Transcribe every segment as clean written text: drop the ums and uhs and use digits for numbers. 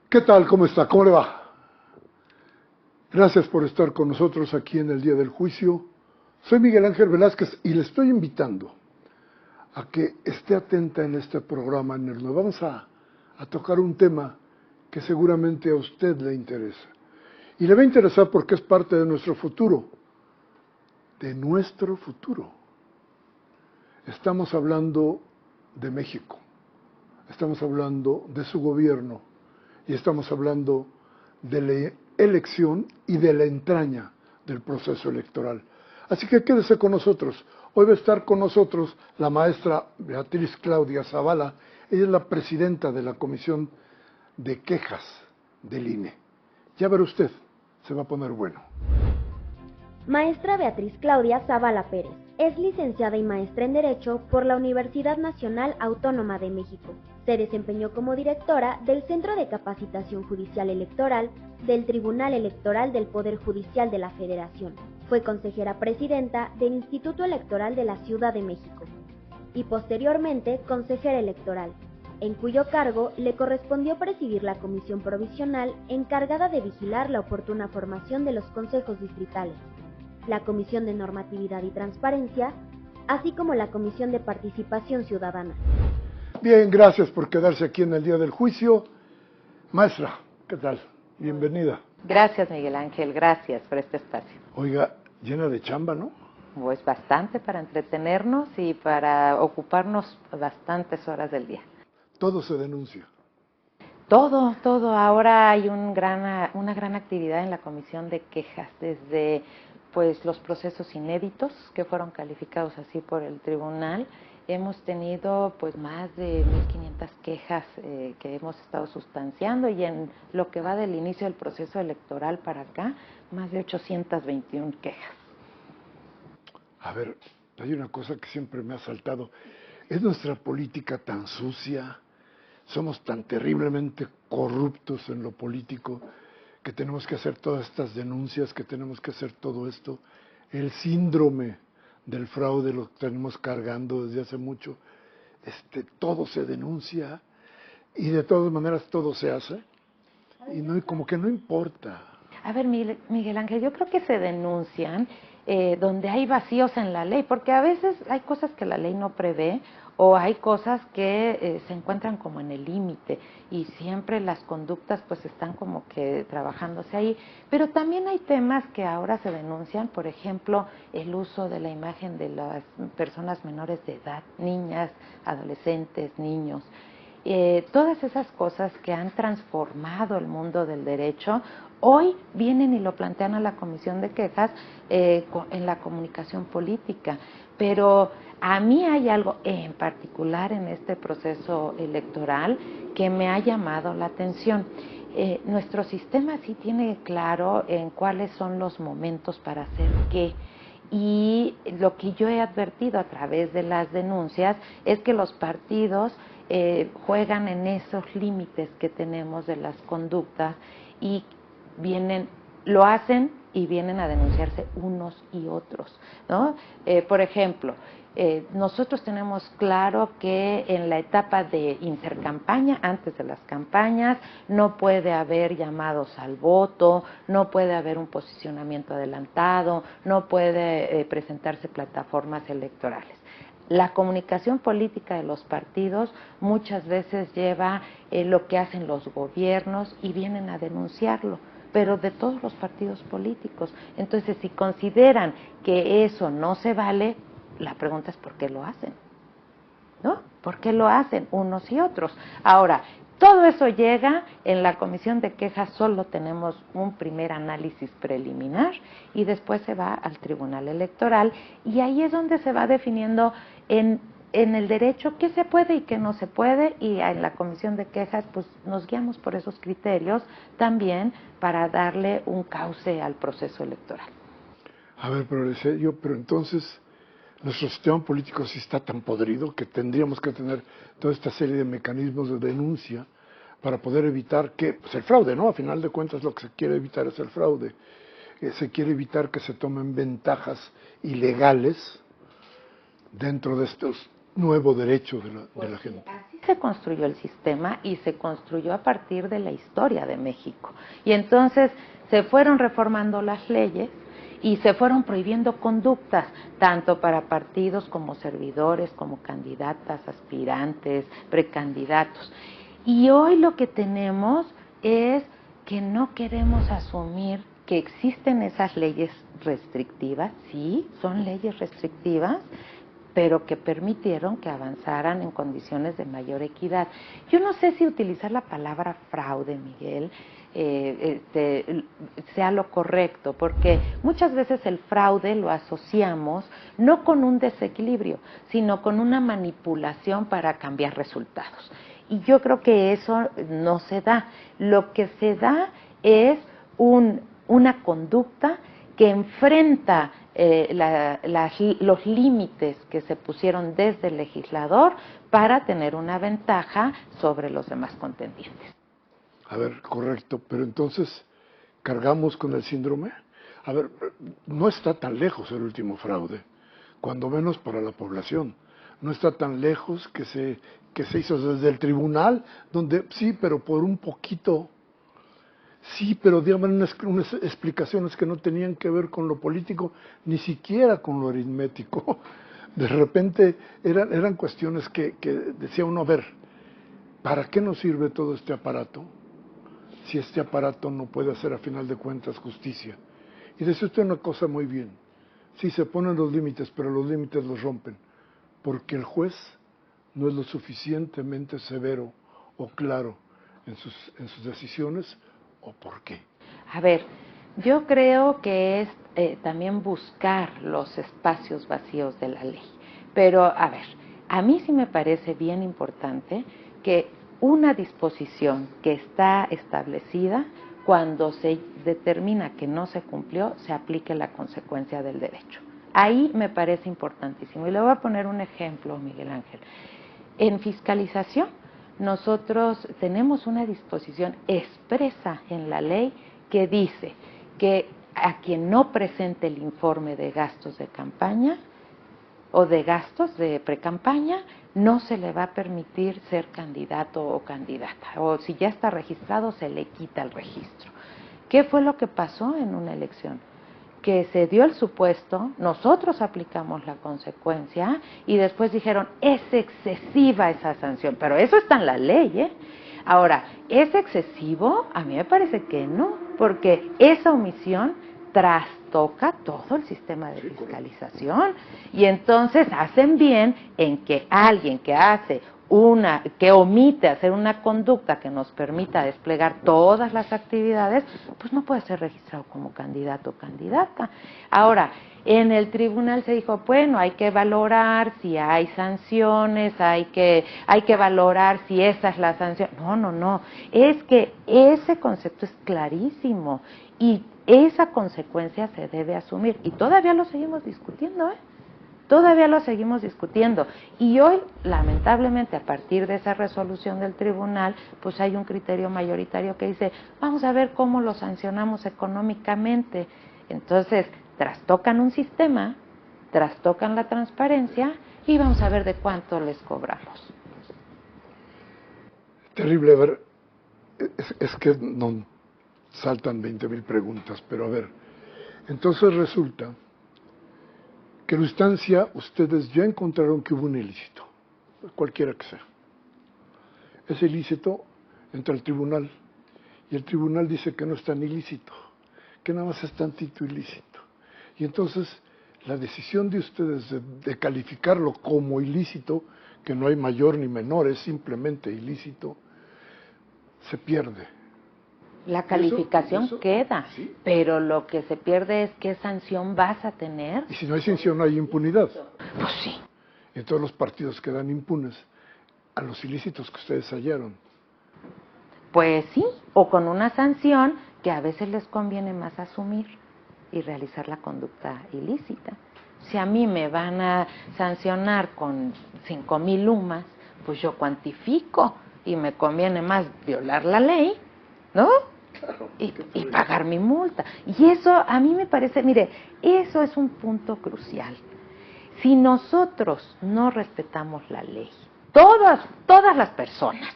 ¿Qué tal? ¿Cómo está? ¿Cómo le va? Gracias por estar con nosotros aquí en el Día del Juicio. Soy Miguel Ángel Velázquez y le estoy invitando a que esté atenta en este programa en el que vamos a tocar un tema que seguramente a usted le interesa. Y le va a interesar porque es parte de nuestro futuro. De nuestro futuro. Estamos hablando de México. Estamos hablando de su gobierno. Y estamos hablando de la elección y de la entraña del proceso electoral. Así que quédese con nosotros. Hoy va a estar con nosotros la maestra Beatriz Claudia Zavala. Ella es la presidenta de la Comisión de Quejas del INE. Ya verá usted, se va a poner bueno. Maestra Beatriz Claudia Zavala Pérez es licenciada y maestra en Derecho por la Universidad Nacional Autónoma de México. Se desempeñó como directora del Centro de Capacitación Judicial Electoral del Tribunal Electoral del Poder Judicial de la Federación. Fue consejera presidenta del Instituto Electoral de la Ciudad de México y posteriormente consejera electoral, en cuyo cargo le correspondió presidir la comisión provisional encargada de vigilar la oportuna formación de los consejos distritales, la Comisión de Normatividad y Transparencia, así como la Comisión de Participación Ciudadana. Bien, gracias por quedarse aquí en el Día del Juicio. Maestra, ¿qué tal? Bienvenida. Gracias, Miguel Ángel, gracias por este espacio. Oiga, llena de chamba, ¿no? Pues bastante para entretenernos y para ocuparnos bastantes horas del día. Todo se denuncia. Todo. Ahora hay una gran actividad en la Comisión de Quejas, desde pues los procesos inéditos que fueron calificados así por el tribunal. Hemos tenido pues más de 1.500 quejas que hemos estado sustanciando, y en lo que va del inicio del proceso electoral para acá, más de 821 quejas. A ver, hay una cosa que siempre me ha saltado. ¿Es nuestra política tan sucia? ¿Somos tan terriblemente corruptos en lo político que tenemos que hacer todas estas denuncias, que tenemos que hacer todo esto? El síndrome del fraude lo tenemos cargando desde hace mucho. Todo se denuncia y de todas maneras todo se hace. Y no, como que no importa. A ver, Miguel Ángel, yo creo que se denuncian donde hay vacíos en la ley, porque a veces hay cosas que la ley no prevé o hay cosas que se encuentran como en el límite y siempre las conductas pues están como que trabajándose ahí, pero también hay temas que ahora se denuncian, por ejemplo, el uso de la imagen de las personas menores de edad, niñas, adolescentes, niños. Todas esas cosas que han transformado el mundo del derecho, hoy vienen y lo plantean a la Comisión de Quejas en la comunicación política. Pero a mí hay algo en particular en este proceso electoral que me ha llamado la atención. Nuestro sistema sí tiene claro en cuáles son los momentos para hacer qué. Y lo que yo he advertido a través de las denuncias es que los partidos juegan en esos límites que tenemos de las conductas y lo hacen y vienen a denunciarse unos y otros, ¿no? Por ejemplo, nosotros tenemos claro que en la etapa de intercampaña, antes de las campañas, no puede haber llamados al voto, no puede haber un posicionamiento adelantado, no puede presentarse plataformas electorales. La comunicación política de los partidos muchas veces lleva lo que hacen los gobiernos y vienen a denunciarlo, pero de todos los partidos políticos. Entonces, si consideran que eso no se vale, la pregunta es ¿por qué lo hacen? ¿No? ¿Por qué lo hacen unos y otros? Ahora, todo eso llega en la Comisión de Quejas, solo tenemos un primer análisis preliminar y después se va al Tribunal Electoral y ahí es donde se va definiendo en el derecho qué se puede y qué no se puede, y en la Comisión de Quejas pues nos guiamos por esos criterios también para darle un cauce al proceso electoral. A ver, pero entonces nuestro sistema político sí está tan podrido que tendríamos que tener toda esta serie de mecanismos de denuncia para poder evitar pues el fraude, ¿no? A final de cuentas lo que se quiere evitar es el fraude. Se quiere evitar que se tomen ventajas ilegales dentro de estos nuevos derechos de la gente. Así se construyó el sistema y se construyó a partir de la historia de México. Y entonces se fueron reformando las leyes y se fueron prohibiendo conductas, tanto para partidos como servidores, como candidatas, aspirantes, precandidatos. Y hoy lo que tenemos es que no queremos asumir que existen esas leyes restrictivas, sí, son leyes restrictivas, pero que permitieron que avanzaran en condiciones de mayor equidad. Yo no sé si utilizar la palabra fraude, Miguel, sea lo correcto, porque muchas veces el fraude lo asociamos no con un desequilibrio, sino con una manipulación para cambiar resultados. Y yo creo que eso no se da. Lo que se da es una conducta que enfrenta los límites que se pusieron desde el legislador para tener una ventaja sobre los demás contendientes. A ver, correcto, pero entonces, ¿cargamos con el síndrome? A ver, no está tan lejos el último fraude, cuando menos para la población. No está tan lejos que se hizo desde el tribunal, donde sí, pero por un poquito. Sí, pero daban unas explicaciones que no tenían que ver con lo político, ni siquiera con lo aritmético. De repente eran cuestiones que decía uno, a ver, ¿para qué nos sirve todo este aparato? Si este aparato no puede hacer a final de cuentas justicia. Y dice usted una cosa muy bien, sí se ponen los límites, pero los límites los rompen, porque el juez no es lo suficientemente severo o claro en sus decisiones, ¿o por qué? A ver, yo creo que es también buscar los espacios vacíos de la ley. Pero, a ver, a mí sí me parece bien importante que una disposición que está establecida, cuando se determina que no se cumplió, se aplique la consecuencia del derecho. Ahí me parece importantísimo. Y le voy a poner un ejemplo, Miguel Ángel. En fiscalización, nosotros tenemos una disposición expresa en la ley que dice que a quien no presente el informe de gastos de campaña o de gastos de precampaña, no se le va a permitir ser candidato o candidata. O si ya está registrado, se le quita el registro. ¿Qué fue lo que pasó en una elección? Que se dio el supuesto, nosotros aplicamos la consecuencia y después dijeron, es excesiva esa sanción, pero eso está en la ley, ¿eh? Ahora, ¿es excesivo? A mí me parece que no, porque esa omisión trastoca todo el sistema de fiscalización y entonces hacen bien en que alguien que omite hacer una conducta que nos permita desplegar todas las actividades, pues no puede ser registrado como candidato o candidata. Ahora, en el tribunal se dijo, bueno, hay que valorar si hay sanciones, hay que valorar si esa es la sanción. No, es que ese concepto es clarísimo y esa consecuencia se debe asumir y todavía lo seguimos discutiendo, Todavía lo seguimos discutiendo y hoy, lamentablemente, a partir de esa resolución del tribunal, pues hay un criterio mayoritario que dice, vamos a ver cómo lo sancionamos económicamente. Entonces, trastocan un sistema, trastocan la transparencia y vamos a ver de cuánto les cobramos. Terrible, a ver, es que no saltan 20,000 preguntas, pero a ver, entonces resulta que en la instancia ustedes ya encontraron que hubo un ilícito, cualquiera que sea. Ese ilícito entra al tribunal y el tribunal dice que no es tan ilícito, que nada más es tantito ilícito. Y entonces la decisión de ustedes de calificarlo como ilícito, que no hay mayor ni menor, es simplemente ilícito, se pierde. La calificación ¿Eso? queda, ¿sí? Pero lo que se pierde es qué sanción vas a tener. Y si no hay sanción, no hay impunidad. Pues sí. Y todos los partidos quedan impunes a los ilícitos que ustedes hallaron. Pues sí, o con una sanción que a veces les conviene más asumir y realizar la conducta ilícita. Si a mí me van a sancionar con 5,000 UMAS, pues yo cuantifico y me conviene más violar la ley, ¿no? Claro, y pagar mi multa. Y eso a mí me parece, mire, eso es un punto crucial. Si nosotros no respetamos la ley todas las personas,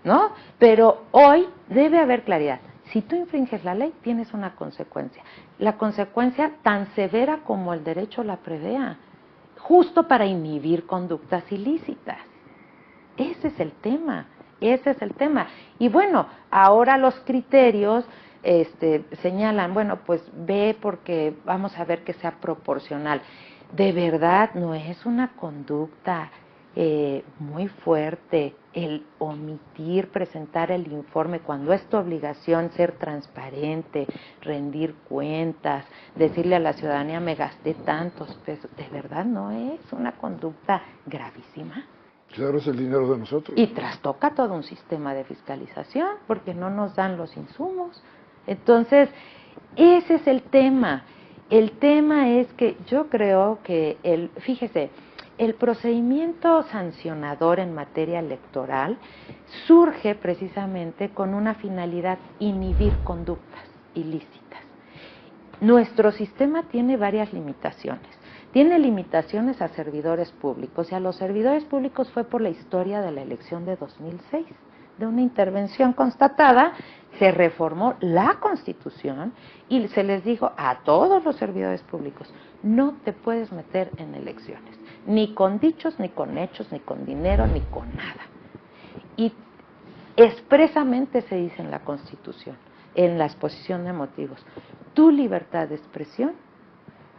¿no? Pero hoy debe haber claridad. Si tú infringes la ley, tienes una consecuencia. La consecuencia tan severa como el derecho la prevea, justo para inhibir conductas ilícitas. Ese es el tema, ese es el tema. Y bueno, ahora los criterios señalan, bueno, pues ve porque vamos a ver que sea proporcional. De verdad, no es una conducta muy fuerte el omitir presentar el informe cuando es tu obligación ser transparente, rendir cuentas, decirle a la ciudadanía me gasté tantos pesos. De verdad no es una conducta gravísima. Claro, es el dinero de nosotros. Y trastoca todo un sistema de fiscalización porque no nos dan los insumos. Entonces, ese es el tema. El tema es que yo creo que fíjese, el procedimiento sancionador en materia electoral surge precisamente con una finalidad: inhibir conductas ilícitas. Nuestro sistema tiene varias limitaciones. Tiene limitaciones a servidores públicos, y a los servidores públicos fue por la historia de la elección de 2006. De una intervención constatada, se reformó la Constitución y se les dijo a todos los servidores públicos: no te puedes meter en elecciones, ni con dichos, ni con hechos, ni con dinero, ni con nada. Y expresamente se dice en la Constitución, en la exposición de motivos, tu libertad de expresión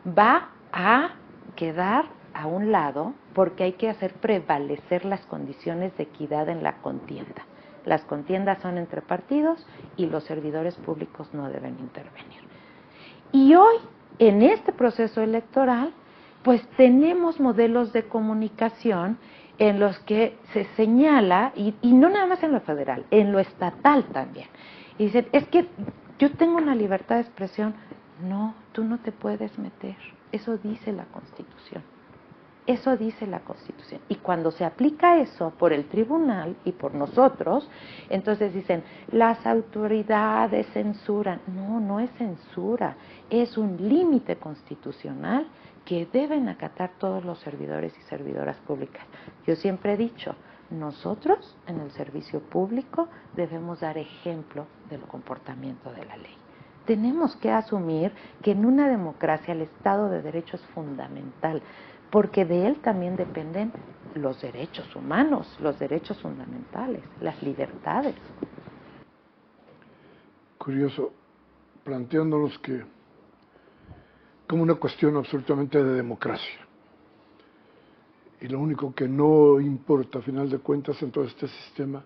va a quedar a un lado porque hay que hacer prevalecer las condiciones de equidad en la contienda. Las contiendas son entre partidos y los servidores públicos no deben intervenir. Y hoy, en este proceso electoral, pues tenemos modelos de comunicación en los que se señala, y no nada más en lo federal, en lo estatal también. Y dicen, es que yo tengo una libertad de expresión. No, tú no te puedes meter. Eso dice la Constitución. Eso dice la Constitución. Y cuando se aplica eso por el tribunal y por nosotros, entonces dicen, las autoridades censuran. No, no es censura. Es un límite constitucional que deben acatar todos los servidores y servidoras públicas. Yo siempre he dicho, nosotros en el servicio público debemos dar ejemplo del comportamiento de la ley. Tenemos que asumir que en una democracia el Estado de Derecho es fundamental, porque de él también dependen los derechos humanos, los derechos fundamentales, las libertades. Curioso, planteándonos que como una cuestión absolutamente de democracia. Y lo único que no importa, a final de cuentas, en todo este sistema,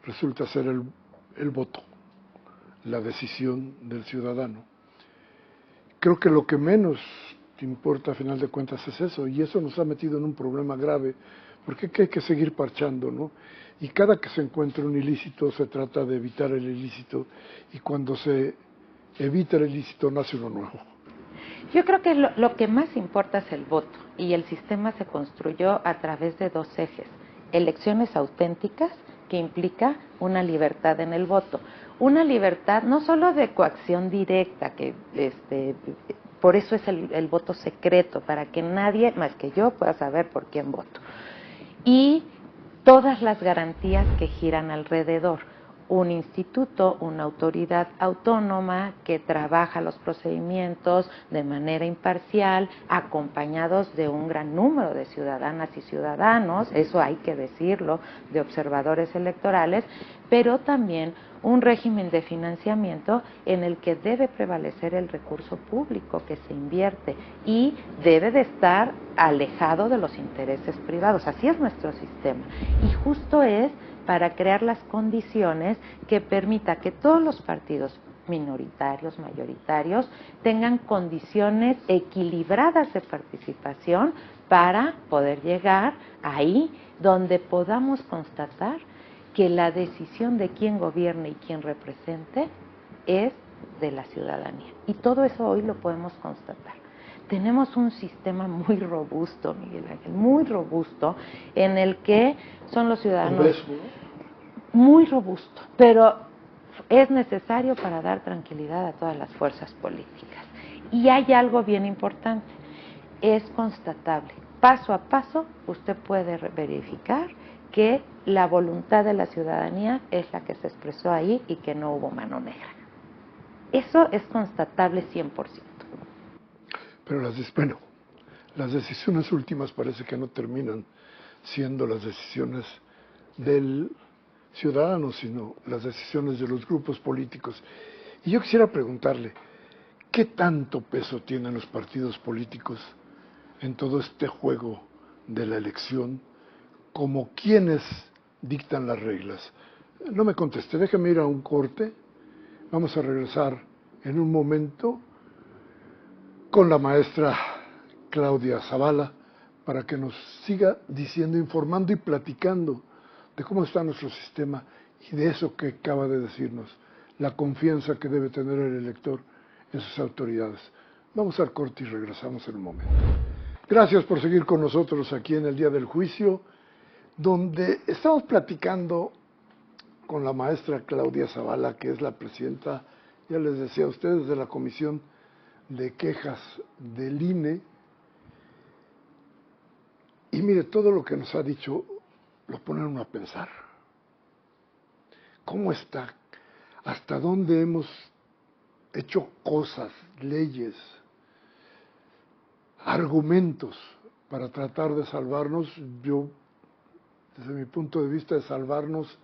resulta ser el voto, la decisión del ciudadano. Creo que lo que menos importa, a final de cuentas, es eso, y eso nos ha metido en un problema grave, porque hay que seguir parchando, ¿no? Y cada que se encuentra un ilícito, se trata de evitar el ilícito, y cuando se evita el ilícito, nace uno nuevo. Yo creo que lo que más importa es el voto, y el sistema se construyó a través de dos ejes: elecciones auténticas, que implica una libertad en el voto, una libertad no solo de coacción directa, que por eso es el voto secreto, para que nadie más que yo pueda saber por quién voto, y todas las garantías que giran alrededor. Un instituto, una autoridad autónoma que trabaja los procedimientos de manera imparcial, acompañados de un gran número de ciudadanas y ciudadanos, eso hay que decirlo, de observadores electorales, pero también un régimen de financiamiento en el que debe prevalecer el recurso público que se invierte y debe de estar alejado de los intereses privados. Así es nuestro sistema. Y justo es para crear las condiciones que permita que todos los partidos minoritarios, mayoritarios, tengan condiciones equilibradas de participación para poder llegar ahí donde podamos constatar que la decisión de quién gobierne y quién represente es de la ciudadanía. Y todo eso hoy lo podemos constatar. Tenemos un sistema muy robusto, Miguel Ángel, muy robusto, en el que son los ciudadanos muy robusto, pero es necesario para dar tranquilidad a todas las fuerzas políticas. Y hay algo bien importante, es constatable. Paso a paso usted puede verificar que la voluntad de la ciudadanía es la que se expresó ahí y que no hubo mano negra. Eso es constatable 100%. Pero las decisiones últimas parece que no terminan siendo las decisiones del ciudadano, sino las decisiones de los grupos políticos. Y yo quisiera preguntarle, ¿qué tanto peso tienen los partidos políticos en todo este juego de la elección, como quienes dictan las reglas? No me conteste, déjeme ir a un corte. Vamos a regresar en un momento con la maestra Claudia Zavala para que nos siga diciendo, informando y platicando de cómo está nuestro sistema y de eso que acaba de decirnos, la confianza que debe tener el elector en sus autoridades. Vamos al corte y regresamos en un momento. Gracias por seguir con nosotros aquí en el Día del Juicio, donde estamos platicando con la maestra Claudia Zavala, que es la presidenta, ya les decía a ustedes, de la Comisión de Quejas del INE. Y mire, todo lo que nos ha dicho lo pone uno a pensar. ¿Cómo está? ¿Hasta dónde hemos hecho cosas, leyes, argumentos para tratar de salvarnos? Yo, desde mi punto de vista, de salvarnos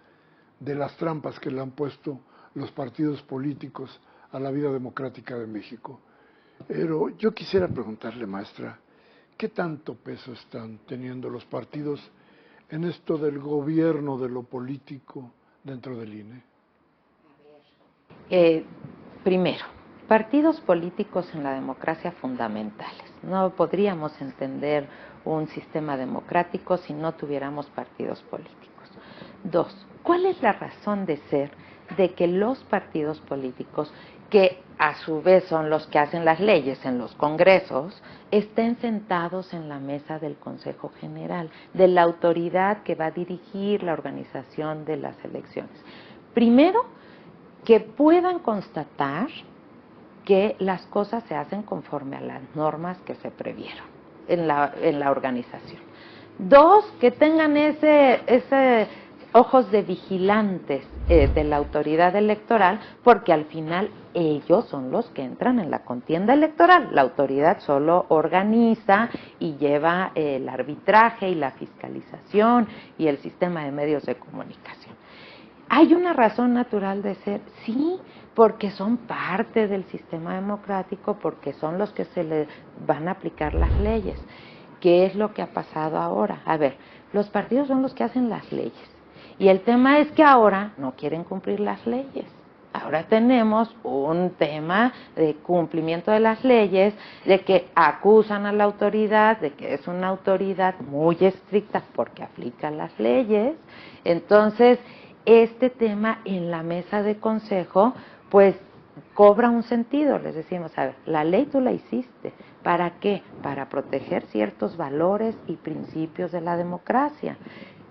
de las trampas que le han puesto los partidos políticos a la vida democrática de México. Pero yo quisiera preguntarle, maestra, ¿qué tanto peso están teniendo los partidos en esto del gobierno de lo político dentro del INE? Primero, partidos políticos en la democracia fundamentales. No podríamos entender un sistema democrático si no tuviéramos partidos políticos. Dos, ¿cuál es la razón de ser de que los partidos políticos, que a su vez son los que hacen las leyes en los congresos, estén sentados en la mesa del Consejo General, de la autoridad que va a dirigir la organización de las elecciones? Primero, que puedan constatar que las cosas se hacen conforme a las normas que se previeron en la organización. Dos, que tengan ese ojos de vigilantes de la autoridad electoral, porque al final ellos son los que entran en la contienda electoral. La autoridad solo organiza y lleva el arbitraje y la fiscalización y el sistema de medios de comunicación. ¿Hay una razón natural de ser? Sí, porque son parte del sistema democrático, porque son los que se le van a aplicar las leyes. ¿Qué es lo que ha pasado ahora? A ver, los partidos son los que hacen las leyes. Y el tema es que ahora no quieren cumplir las leyes. Ahora tenemos un tema de cumplimiento de las leyes, de que acusan a la autoridad, de que es una autoridad muy estricta porque aplica las leyes. Entonces, este tema en la mesa de consejo, pues cobra un sentido. Les decimos, a ver, la ley tú la hiciste. ¿Para qué? Para proteger ciertos valores y principios de la democracia.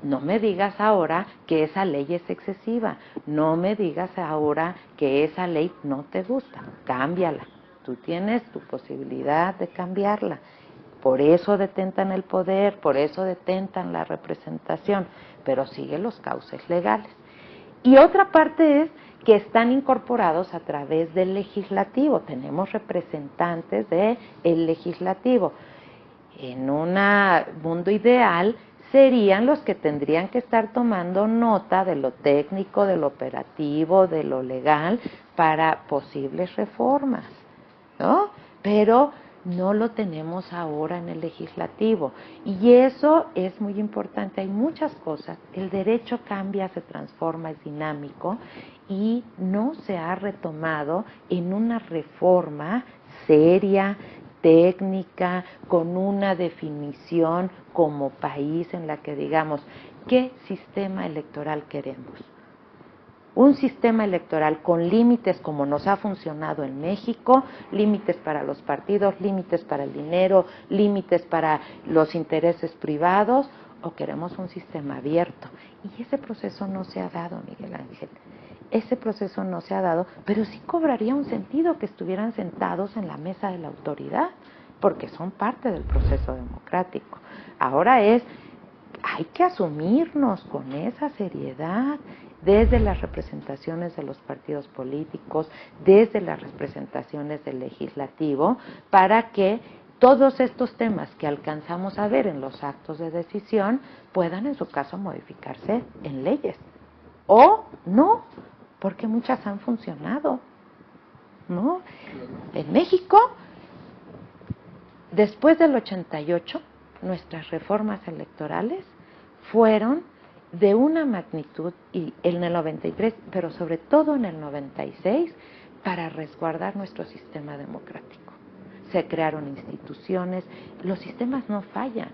No me digas ahora que esa ley es excesiva. No me digas ahora que esa ley no te gusta. Cámbiala. Tú tienes tu posibilidad de cambiarla. Por eso detentan el poder, por eso detentan la representación, pero sigue los cauces legales. Y otra parte es que están incorporados a través del legislativo. Tenemos representantes del legislativo. En un mundo ideal serían los que tendrían que estar tomando nota de lo técnico, de lo operativo, de lo legal para posibles reformas, ¿no? Pero no lo tenemos ahora en el legislativo y eso es muy importante. Hay muchas cosas, el derecho cambia, se transforma, es dinámico y no se ha retomado en una reforma seria, técnica, con una definición como país en la que digamos, ¿qué sistema electoral queremos? Un sistema electoral con límites como nos ha funcionado en México, límites para los partidos, límites para el dinero, límites para los intereses privados, o queremos un sistema abierto. Y ese proceso no se ha dado, Miguel Ángel. Ese proceso no se ha dado, pero sí cobraría un sentido que estuvieran sentados en la mesa de la autoridad, porque son parte del proceso democrático. Ahora es hay que asumirnos con esa seriedad desde las representaciones de los partidos políticos, desde las representaciones del legislativo, para que todos estos temas que alcanzamos a ver en los actos de decisión puedan en su caso modificarse en leyes. O no, porque muchas han funcionado, ¿no? En México, después del 88, nuestras reformas electorales fueron de una magnitud, y en el 93, pero sobre todo en el 96, para resguardar nuestro sistema democrático. Se crearon instituciones, los sistemas no fallan.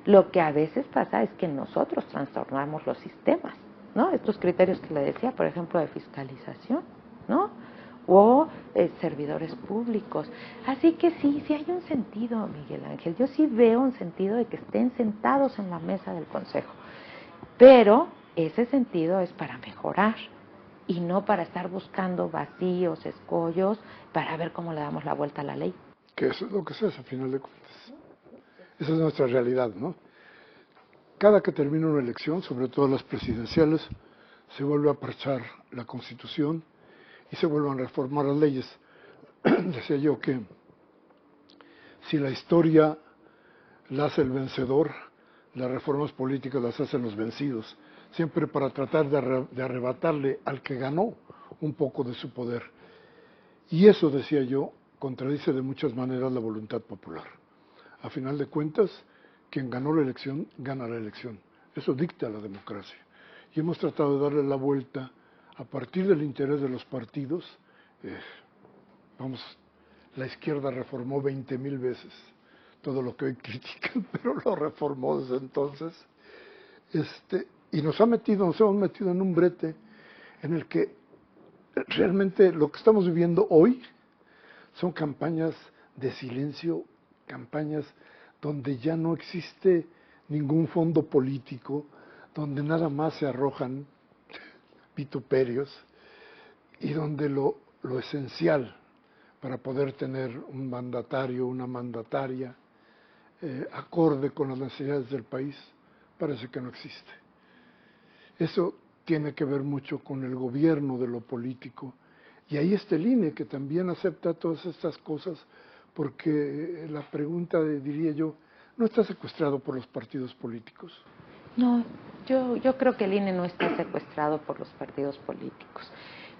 Lo que a veces pasa es que nosotros trastornamos los sistemas, ¿no? Estos criterios que le decía, por ejemplo, de fiscalización, ¿no? O servidores públicos. Así que sí hay un sentido, Miguel Ángel. Yo sí veo un sentido de que estén sentados en la mesa del Consejo. Pero ese sentido es para mejorar y no para estar buscando vacíos, escollos, para ver cómo le damos la vuelta a la ley. Que eso es lo que se hace, a final de cuentas. Esa es nuestra realidad, ¿no? Cada que termina una elección, sobre todo las presidenciales, se vuelve a parchar la Constitución y se vuelven a reformar las leyes. Decía yo que si la historia la hace el vencedor, las reformas políticas las hacen los vencidos, siempre para tratar de arrebatarle al que ganó un poco de su poder. Y eso, decía yo, contradice de muchas maneras la voluntad popular. A final de cuentas, quien ganó la elección, gana la elección. Eso dicta la democracia. Y hemos tratado de darle la vuelta a partir del interés de los partidos. La izquierda reformó 20,000 veces todo lo que hoy critican, pero lo reformó desde entonces. Y nos hemos metido en un brete en el que realmente lo que estamos viviendo hoy son campañas de silencio, campañas donde ya no existe ningún fondo político, donde nada más se arrojan vituperios y donde lo esencial para poder tener un mandatario, una mandataria, acorde con las necesidades del país, parece que no existe. Eso tiene que ver mucho con el gobierno de lo político. Y ahí está el INE, que también acepta todas estas cosas, porque la pregunta, diría yo, ¿no está secuestrado por los partidos políticos? No, yo creo que el INE no está secuestrado por los partidos políticos.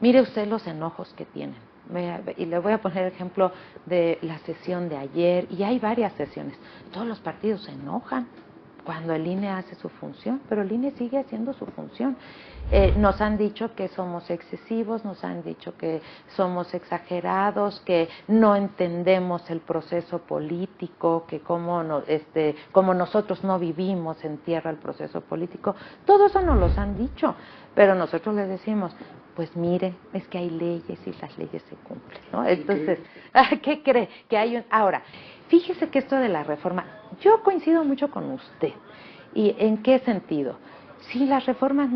Mire usted los enojos que tienen. Y le voy a poner el ejemplo de la sesión de ayer, y hay varias sesiones. Todos los partidos se enojan cuando el INE hace su función, pero el INE sigue haciendo su función. Nos han dicho que somos excesivos, nos han dicho que somos exagerados, que no entendemos el proceso político, que como nosotros no vivimos en tierra el proceso político. Todo eso nos los han dicho, pero nosotros les decimos, pues mire, es que hay leyes y las leyes se cumplen, ¿no? Entonces, ¿qué cree? Que hay Ahora, fíjese que esto de la reforma, yo coincido mucho con usted. ¿Y en qué sentido? Sí, las reformas,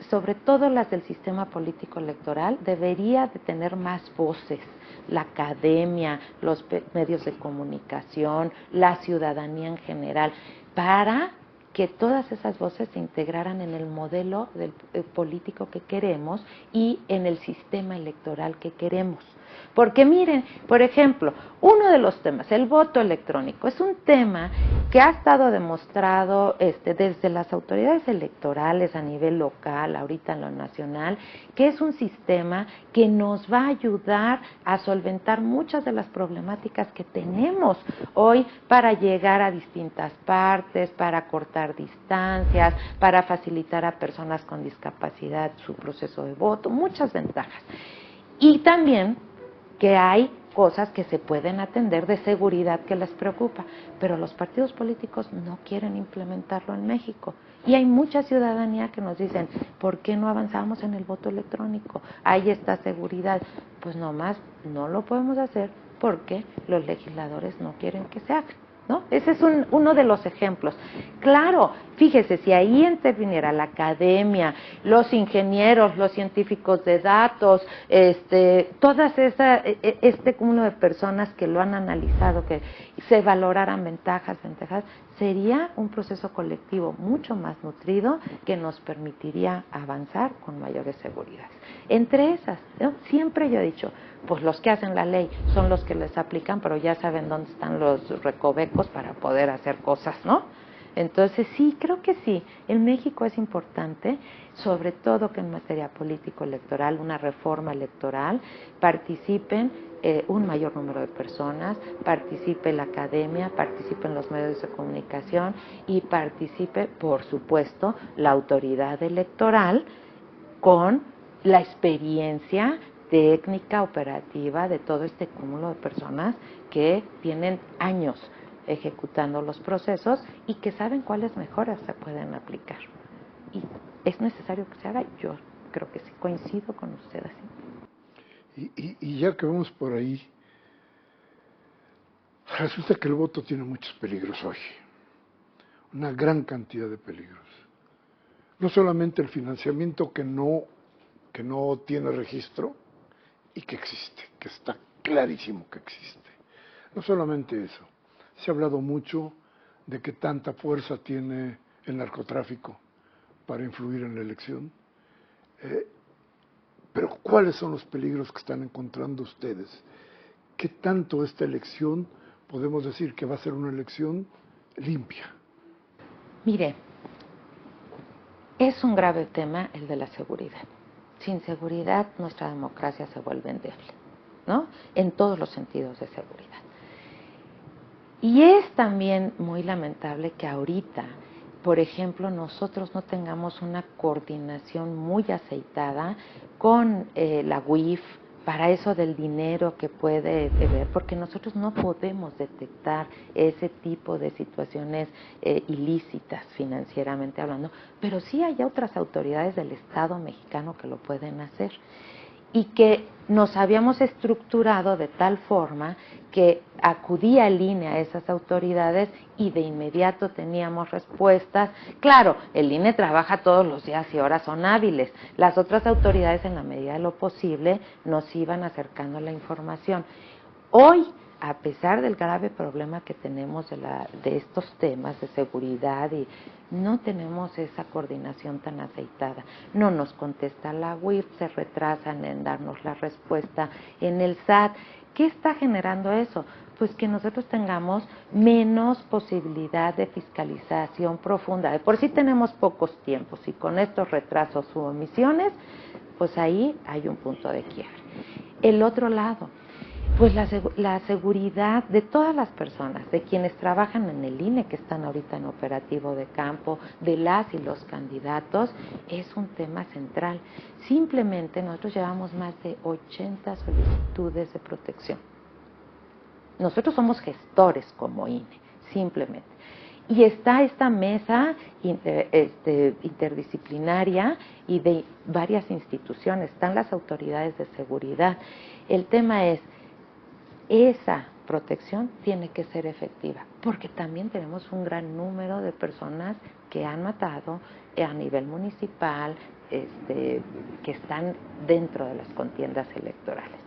sobre todo las del sistema político electoral, debería de tener más voces. La academia, los medios de comunicación, la ciudadanía en general, para que todas esas voces se integraran en el modelo político que queremos y en el sistema electoral que queremos. Porque miren, por ejemplo, uno de los temas, el voto electrónico, es un tema que ha estado demostrado desde las autoridades electorales a nivel local, ahorita en lo nacional, que es un sistema que nos va a ayudar a solventar muchas de las problemáticas que tenemos hoy para llegar a distintas partes, para cortar distancias, para facilitar a personas con discapacidad su proceso de voto, muchas ventajas. Y también que hay cosas que se pueden atender de seguridad que les preocupa, pero los partidos políticos no quieren implementarlo en México. Y hay mucha ciudadanía que nos dicen, ¿por qué no avanzamos en el voto electrónico? Ahí está seguridad. Pues nomás no lo podemos hacer porque los legisladores no quieren que se haga, ¿no? Ese es uno de los ejemplos. Claro, fíjese, si ahí interviniera la academia, los ingenieros, los científicos de datos, todas este cúmulo de personas que lo han analizado, que se valoraran ventajas, sería un proceso colectivo mucho más nutrido que nos permitiría avanzar con mayores seguridades. Entre esas, ¿no? Siempre yo he dicho, pues los que hacen la ley son los que les aplican, pero ya saben dónde están los recovecos para poder hacer cosas, ¿no? Entonces sí, creo que sí, en México es importante, sobre todo que en materia político-electoral, una reforma electoral, participen un mayor número de personas, participe la academia, participen los medios de comunicación y participe, por supuesto, la autoridad electoral con la experiencia técnica, operativa de todo este cúmulo de personas que tienen años ejecutando los procesos y que saben cuáles mejoras se pueden aplicar. Y es necesario que se haga, yo creo que sí, coincido con ustedes. Y ya que vamos por ahí, resulta que el voto tiene muchos peligros hoy, una gran cantidad de peligros. No solamente el financiamiento que no tiene registro y que existe, que está clarísimo que existe. No solamente eso, se ha hablado mucho de que tanta fuerza tiene el narcotráfico para influir en la elección. Pero ¿cuáles son los peligros que están encontrando ustedes? ¿Qué tanto esta elección podemos decir que va a ser una elección limpia? Mire, es un grave tema el de la seguridad. Sin seguridad nuestra democracia se vuelve endeble, ¿no? En todos los sentidos de seguridad. Y es también muy lamentable que ahorita, por ejemplo, nosotros no tengamos una coordinación muy aceitada con la UIF para eso del dinero que puede ver, porque nosotros no podemos detectar ese tipo de situaciones ilícitas financieramente hablando, pero sí hay otras autoridades del Estado mexicano que lo pueden hacer y que nos habíamos estructurado de tal forma que acudía el INE a esas autoridades y de inmediato teníamos respuestas. Claro, el INE trabaja todos los días y horas son hábiles. Las otras autoridades, en la medida de lo posible, nos iban acercando la información. Hoy, a pesar del grave problema que tenemos de estos temas de seguridad, y no tenemos esa coordinación tan aceitada. No nos contesta la UIF, se retrasan en darnos la respuesta en el SAT. ¿Qué está generando eso? Pues que nosotros tengamos menos posibilidad de fiscalización profunda. De por sí tenemos pocos tiempos y con estos retrasos u omisiones, pues ahí hay un punto de quiebre. El otro lado, pues la seguridad de todas las personas, de quienes trabajan en el INE, que están ahorita en operativo de campo, de las y los candidatos, es un tema central. Simplemente nosotros llevamos más de 80 solicitudes de protección. Nosotros somos gestores como INE, simplemente. Y está esta mesa interdisciplinaria y de varias instituciones, están las autoridades de seguridad. El tema es, esa protección tiene que ser efectiva, porque también tenemos un gran número de personas que han matado a nivel municipal, que están dentro de las contiendas electorales.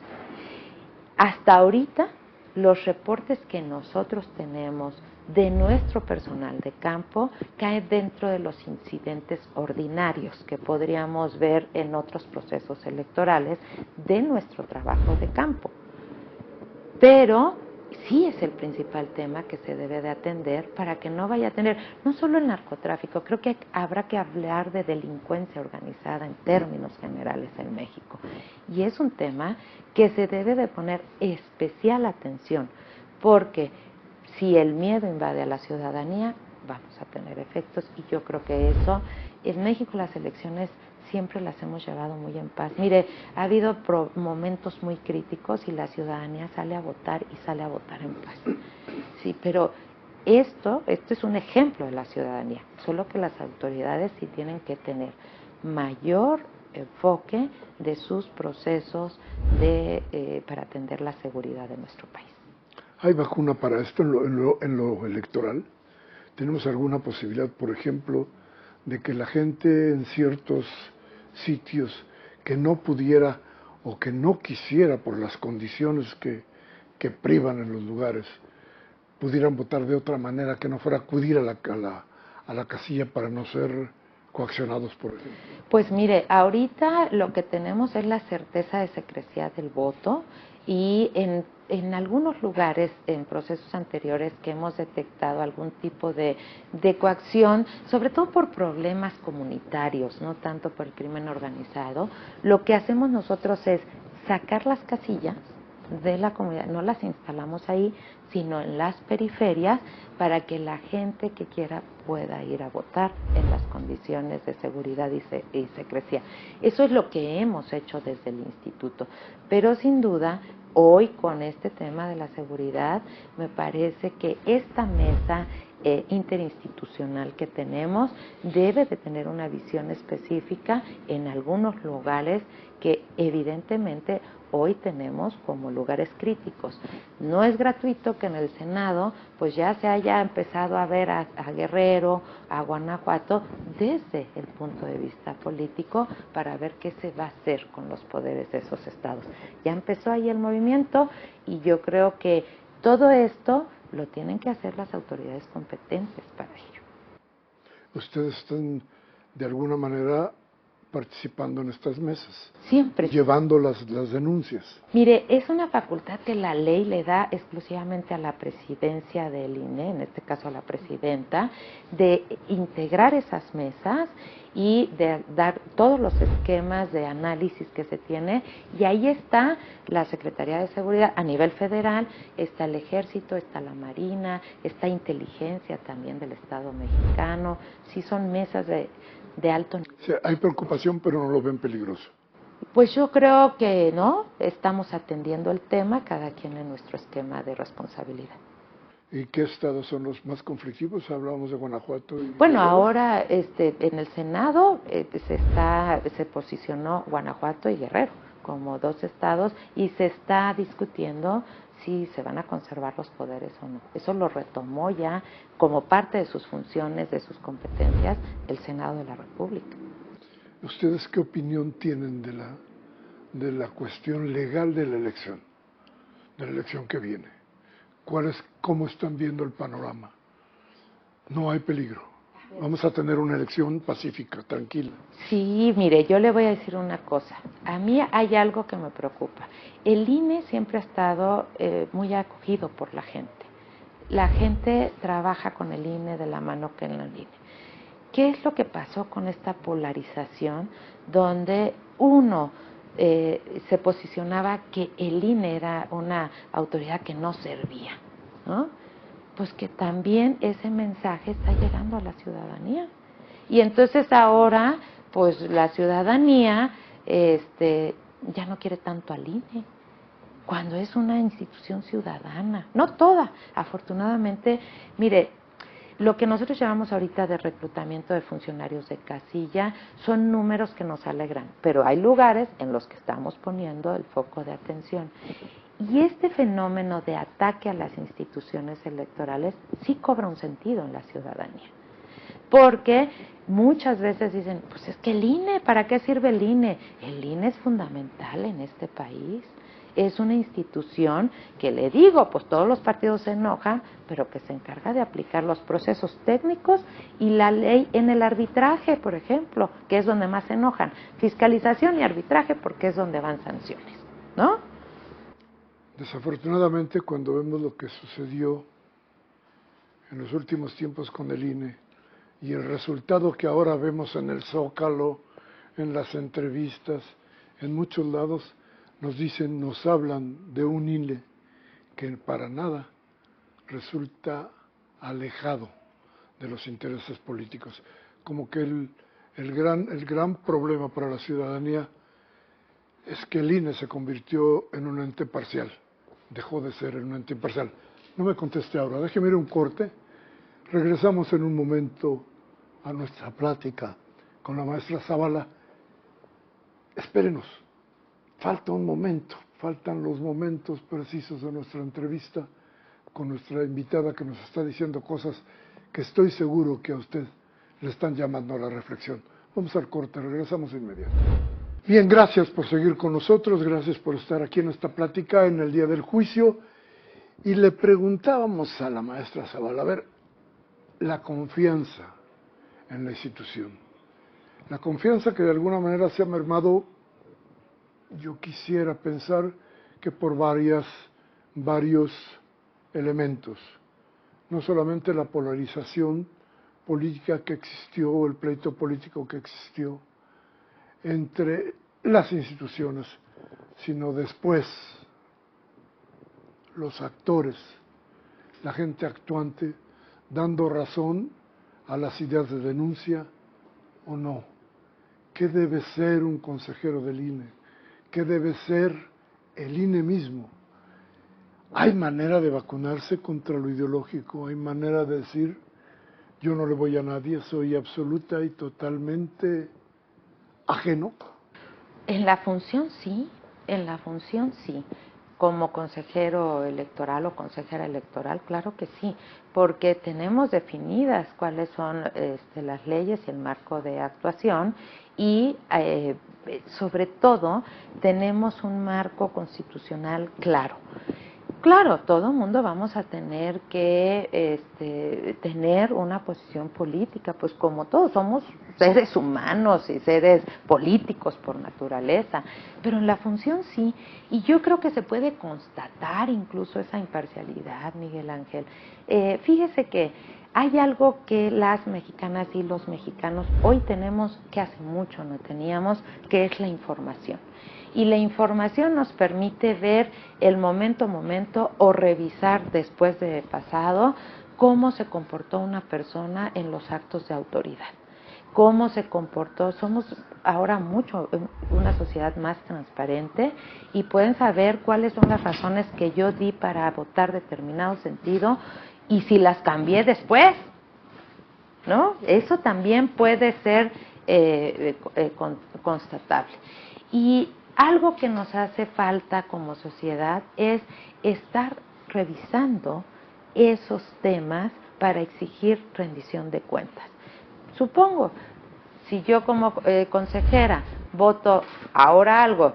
Hasta ahorita, los reportes que nosotros tenemos de nuestro personal de campo caen dentro de los incidentes ordinarios que podríamos ver en otros procesos electorales de nuestro trabajo de campo. Pero sí es el principal tema que se debe de atender para que no vaya a tener, no solo el narcotráfico, creo que habrá que hablar de delincuencia organizada en términos generales en México. Y es un tema que se debe de poner especial atención, porque si el miedo invade a la ciudadanía, vamos a tener efectos, y yo creo que eso, en México las elecciones siempre las hemos llevado muy en paz. Mire, ha habido momentos muy críticos y la ciudadanía sale a votar y sale a votar en paz. Sí, pero esto es un ejemplo de la ciudadanía, solo que las autoridades sí tienen que tener mayor enfoque de sus procesos para atender la seguridad de nuestro país. ¿Hay vacuna para esto en lo electoral? ¿Tenemos alguna posibilidad, por ejemplo, de que la gente en ciertos sitios que no pudiera o que no quisiera por las condiciones que privan en los lugares, pudieran votar de otra manera, que no fuera acudir a la casilla para no ser coaccionados, por ejemplo? Pues mire, ahorita lo que tenemos es la certeza de secrecía del voto y en algunos lugares, en procesos anteriores que hemos detectado algún tipo de coacción, sobre todo por problemas comunitarios, no tanto por el crimen organizado, lo que hacemos nosotros es sacar las casillas de la comunidad, no las instalamos ahí, sino en las periferias para que la gente que quiera pueda ir a votar en las condiciones de seguridad y secrecía. Eso es lo que hemos hecho desde el instituto, pero sin duda hoy con este tema de la seguridad me parece que esta mesa interinstitucional que tenemos debe de tener una visión específica en algunos lugares que evidentemente hoy tenemos como lugares críticos. No es gratuito que en el Senado pues ya se haya empezado a ver a Guerrero, a Guanajuato desde el punto de vista político para ver qué se va a hacer con los poderes de esos estados. Ya empezó ahí el movimiento y yo creo que todo esto lo tienen que hacer las autoridades competentes para ello. ¿Ustedes están de alguna manera participando en estas mesas? Siempre. Llevando las denuncias. Mire, es una facultad que la ley le da exclusivamente a la presidencia del INE, en este caso a la presidenta, de integrar esas mesas y de dar todos los esquemas de análisis que se tiene, y ahí está la Secretaría de Seguridad a nivel federal, está el Ejército, está la Marina, está Inteligencia también del Estado mexicano, sí son mesas de alto nivel. O sea, hay preocupación, pero no lo ven peligroso. Pues yo creo que no, estamos atendiendo el tema, cada quien en nuestro esquema de responsabilidad. ¿Y qué estados son los más conflictivos? Hablábamos de Guanajuato. Bueno, ahora en el Senado se posicionó Guanajuato y Guerrero como dos estados y se está discutiendo si se van a conservar los poderes o no. Eso lo retomó ya como parte de sus funciones, de sus competencias, el Senado de la República. ¿Ustedes qué opinión tienen de la cuestión legal de la elección que viene? ¿Cómo están viendo el panorama? No hay peligro. Vamos a tener una elección pacífica, tranquila. Sí, mire, yo le voy a decir una cosa. A mí hay algo que me preocupa. El INE siempre ha estado muy acogido por la gente. La gente trabaja con el INE de la mano que en el INE. ¿Qué es lo que pasó con esta polarización donde uno se posicionaba que el INE era una autoridad que no servía, ¿no? Pues que también ese mensaje está llegando a la ciudadanía. Y entonces ahora, pues la ciudadanía ya no quiere tanto al INE, cuando es una institución ciudadana. No toda, afortunadamente, mire, lo que nosotros llamamos ahorita de reclutamiento de funcionarios de casilla son números que nos alegran, pero hay lugares en los que estamos poniendo el foco de atención. Y este fenómeno de ataque a las instituciones electorales sí cobra un sentido en la ciudadanía. Porque muchas veces dicen, pues es que el INE, ¿para qué sirve el INE? El INE es fundamental en este país. Es una institución que, le digo, pues todos los partidos se enojan, pero que se encarga de aplicar los procesos técnicos y la ley en el arbitraje, por ejemplo, que es donde más se enojan. Fiscalización y arbitraje porque es donde van sanciones, ¿no? Desafortunadamente, cuando vemos lo que sucedió en los últimos tiempos con el INE y el resultado que ahora vemos en el Zócalo, en las entrevistas, en muchos lados, nos hablan de un INE que para nada resulta alejado de los intereses políticos. Como que el gran problema para la ciudadanía es que el INE se convirtió en un ente parcial, dejó de ser un ente imparcial. No me conteste ahora, déjeme ir a un corte. Regresamos en un momento a nuestra plática con la maestra Zavala. Espérenos. Falta un momento, faltan los momentos precisos de nuestra entrevista con nuestra invitada que nos está diciendo cosas que estoy seguro que a usted le están llamando a la reflexión. Vamos al corte, regresamos inmediato. Bien, gracias por seguir con nosotros, gracias por estar aquí en esta plática en el día del juicio. Y le preguntábamos a la maestra Zavala, a ver, la confianza en la institución, la confianza que de alguna manera se ha mermado, yo quisiera pensar que por varios elementos, no solamente la polarización política que existió, el pleito político que existió entre las instituciones, sino después los actores, la gente actuante, dando razón a las ideas de denuncia o no. ¿Qué debe ser un consejero del INE? ¿Qué debe ser el INE mismo? ¿Hay manera de vacunarse contra lo ideológico? ¿Hay manera de decir, yo no le voy a nadie, soy absoluta y totalmente ajeno? En la función sí, en la función sí. Como consejero electoral o consejera electoral, claro que sí, porque tenemos definidas cuáles son las leyes y el marco de actuación y sobre todo tenemos un marco constitucional claro. Claro, todo el mundo vamos a tener que tener una posición política, pues como todos somos seres humanos y seres políticos por naturaleza, pero en la función sí, y yo creo que se puede constatar incluso esa imparcialidad, Miguel Ángel. Fíjese que hay algo que las mexicanas y los mexicanos hoy tenemos que hace mucho no teníamos, que es la información. Y la información nos permite ver el momento a momento o revisar después de pasado cómo se comportó una persona en los actos de autoridad, cómo se comportó. Somos ahora mucho una sociedad más transparente y pueden saber cuáles son las razones que yo di para votar determinado sentido y si las cambié después, ¿no? Eso también puede ser constatable. Y algo que nos hace falta como sociedad es estar revisando esos temas para exigir rendición de cuentas. Supongo, si yo como consejera voto ahora algo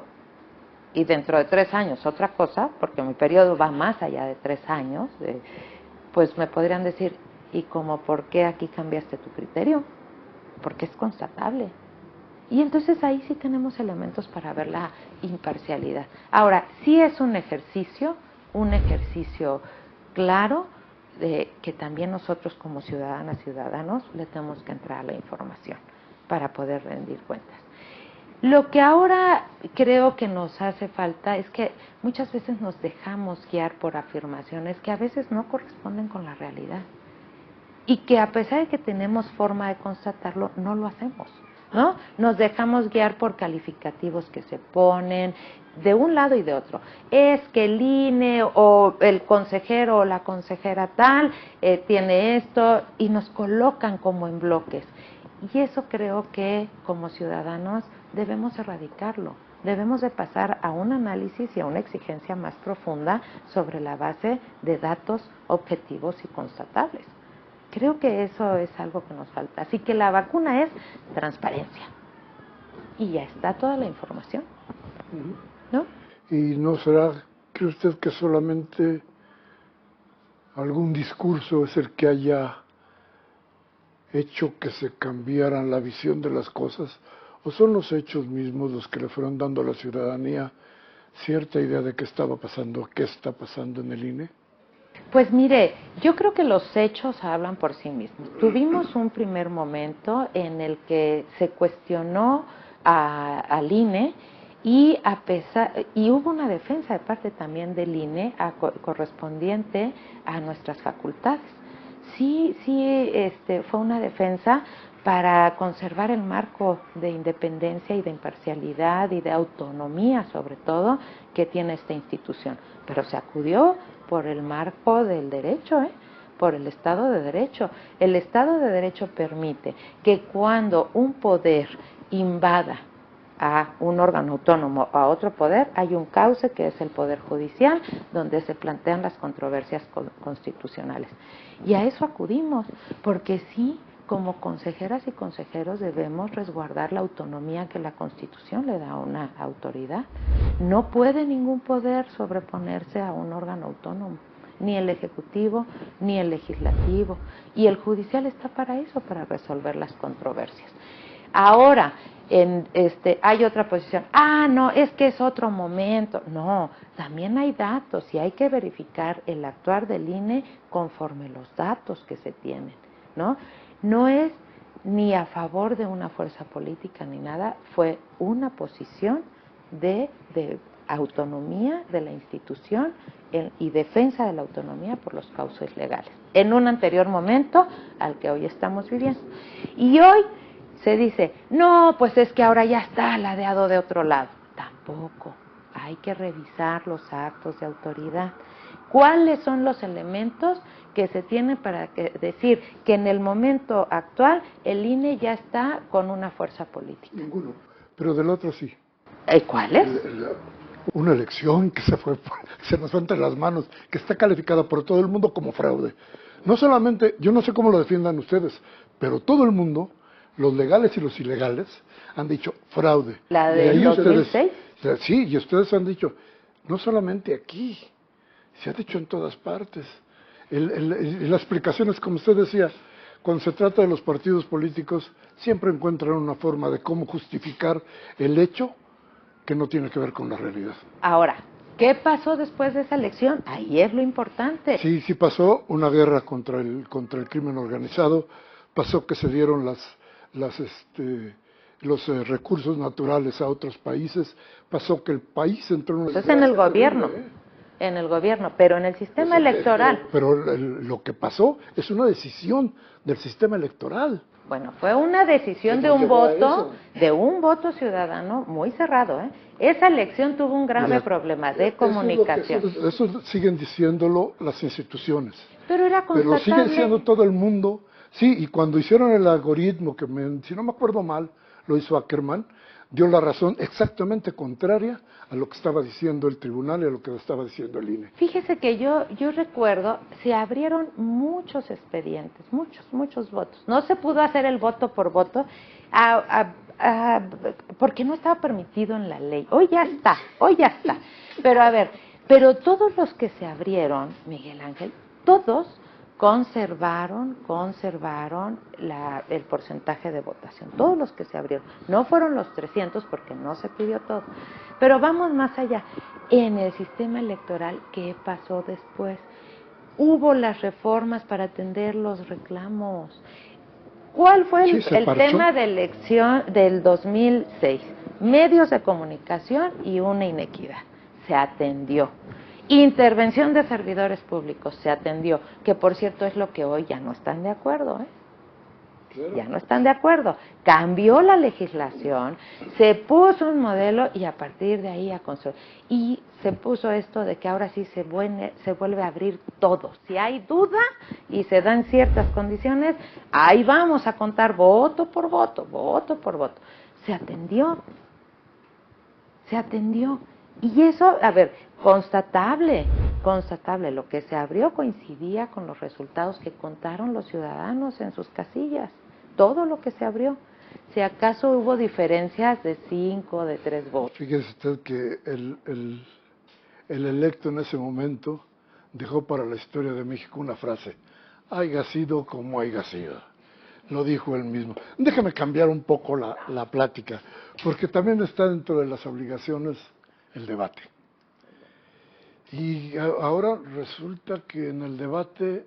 y dentro de 3 años otra cosa, porque mi periodo va más allá de 3 años, pues me podrían decir, ¿y cómo por qué aquí cambiaste tu criterio? Porque es constatable. Y entonces ahí sí tenemos elementos para ver la imparcialidad. Ahora, sí es un ejercicio claro de que también nosotros como ciudadanas, ciudadanos, le tenemos que entrar a la información para poder rendir cuentas. Lo que ahora creo que nos hace falta es que muchas veces nos dejamos guiar por afirmaciones que a veces no corresponden con la realidad. Y que a pesar de que tenemos forma de constatarlo, no lo hacemos, ¿no? Nos dejamos guiar por calificativos que se ponen de un lado y de otro. Es que el INE o el consejero o la consejera tal tiene esto y nos colocan como en bloques. Y eso creo que como ciudadanos debemos erradicarlo. Debemos de pasar a un análisis y a una exigencia más profunda sobre la base de datos objetivos y constatables. Creo que eso es algo que nos falta. Así que la vacuna es transparencia. Y ya está toda la información, ¿no? ¿Y no será, cree usted, que solamente algún discurso es el que haya hecho que se cambiaran la visión de las cosas? ¿O son los hechos mismos los que le fueron dando a la ciudadanía cierta idea de qué estaba pasando, qué está pasando en el INE? Pues mire, yo creo que los hechos hablan por sí mismos. Tuvimos un primer momento en el que se cuestionó al INE y hubo una defensa de parte también del INE correspondiente a nuestras facultades. Sí, fue una defensa para conservar el marco de independencia y de imparcialidad y de autonomía, sobre todo, que tiene esta institución. Pero se acudió por el marco del derecho, por el Estado de Derecho. El Estado de Derecho permite que cuando un poder invada a un órgano autónomo o a otro poder, hay un cauce que es el Poder Judicial, donde se plantean las controversias constitucionales. Y a eso acudimos, porque sí, como consejeras y consejeros debemos resguardar la autonomía que la Constitución le da a una autoridad. No puede ningún poder sobreponerse a un órgano autónomo. ni el Ejecutivo, ni el Legislativo. Y el Judicial está para eso, para resolver las controversias. Ahora, hay otra posición. No, es que es otro momento. No, también hay datos y hay que verificar el actuar del INE conforme los datos que se tienen, ¿no? No es ni a favor de una fuerza política ni nada, fue una posición de autonomía de la institución y defensa de la autonomía por los cauces legales, en un anterior momento al que hoy estamos viviendo. Y hoy se dice, no, pues es que ahora ya está ladeado de otro lado. Tampoco, hay que revisar los actos de autoridad. ¿Cuáles son los elementos que se tienen para decir que en el momento actual el INE ya está con una fuerza política? Ninguno, pero del otro sí. ¿Cuáles? Una elección que se nos fue entre las manos, que está calificada por todo el mundo como fraude. No solamente, yo no sé cómo lo defiendan ustedes, pero todo el mundo, los legales y los ilegales, han dicho fraude. ¿La de 2006? Sí, y ustedes han dicho, no solamente aquí, se ha dicho en todas partes. La explicación es como usted decía, cuando se trata de los partidos políticos, siempre encuentran una forma de cómo justificar el hecho que no tiene que ver con la realidad. Ahora, ¿qué pasó después de esa elección? Ahí es lo importante. Sí pasó una guerra contra el crimen organizado, pasó que se dieron los recursos naturales a otros países, pasó que el país entró en una... Entonces en el gobierno, pero en el sistema electoral. Pero lo que pasó es una decisión del sistema electoral. Bueno, fue una decisión de un voto ciudadano muy cerrado, ¿eh? Esa elección tuvo un grave problema de comunicación. Eso siguen diciéndolo las instituciones. Pero era constatable. Pero sigue diciendo todo el mundo. Sí, y cuando hicieron el algoritmo, si no me acuerdo mal, lo hizo Ackerman, dio la razón exactamente contraria a lo que estaba diciendo el tribunal y a lo que estaba diciendo el INE. Fíjese que yo recuerdo, se abrieron muchos expedientes, muchos votos. No se pudo hacer el voto por voto porque no estaba permitido en la ley. Hoy ya está. Pero todos los que se abrieron, Miguel Ángel, todos conservaron el porcentaje de votación, todos los que se abrieron. No fueron los 300 porque no se pidió todo. Pero vamos más allá. En el sistema electoral, ¿qué pasó después? Hubo las reformas para atender los reclamos. ¿Cuál fue el tema de elección del 2006? Medios de comunicación y una inequidad. Se atendió. Intervención de servidores públicos, se atendió, que por cierto es lo que hoy ya no están de acuerdo, ¿eh? Claro. Ya no están de acuerdo. Cambió la legislación, se puso un modelo y a partir de ahí a construir. Y se puso esto de que ahora sí se vuelve a abrir todo. Si hay duda y se dan ciertas condiciones, ahí vamos a contar voto por voto. Se atendió. Y eso, constatable, lo que se abrió coincidía con los resultados que contaron los ciudadanos en sus casillas, todo lo que se abrió. Si acaso hubo diferencias de 5, de 3 votos. Fíjese usted que el electo en ese momento dejó para la historia de México una frase, haya sido como haya sido. Lo dijo él mismo. Déjame cambiar un poco la plática, porque también está dentro de las obligaciones el debate. Y ahora resulta que en el debate